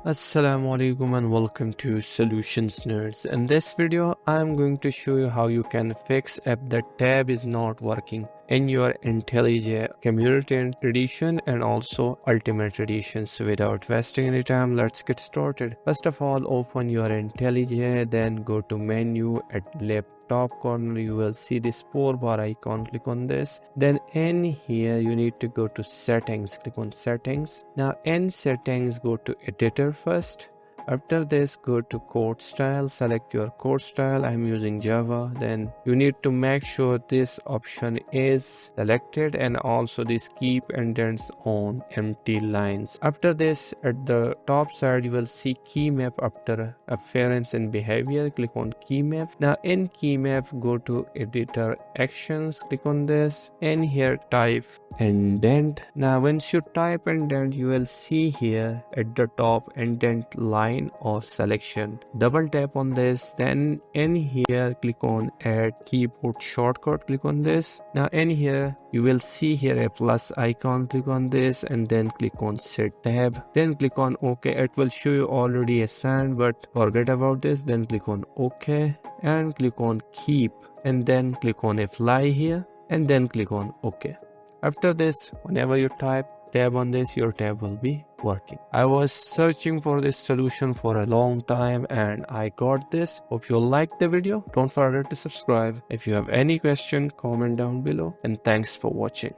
Assalamu alaikum and welcome to Solutions Nerds. In this video, I am going to show you how you can fix if the tab is not working in your IntelliJ Community Edition and also Ultimate Editions. Without wasting any time, let's get started. First of all, open your IntelliJ, then go to menu at left top corner. You will see this 4-bar icon. Click on this. Then in here you need to go to settings. Click on settings. Now in settings, go to editor first. After this, go to code style, select your code style. I'm using Java. Then you need to make sure this option is selected and also this keep indents on empty lines. After this, at the top side, you will see key map after appearance and behavior. Click on key map. Now in key map, go to editor actions. Click on this and here type indent. Now once you type indent, you will see here at the top indent line or selection. Double tap on this, then in here click on add keyboard shortcut. Click on this. Now in here you will see here a plus icon. Click on this and then click on set tab, then click on OK. It will show you already assigned, but forget about this. Then click on OK and click on keep and then click on apply here and then click on OK. After this, whenever you type tab on this, your tab will be working. I was searching for this solution for a long time and I got this. Hope you liked the video. Don't forget to subscribe. If you have any question, comment down below, and thanks for watching.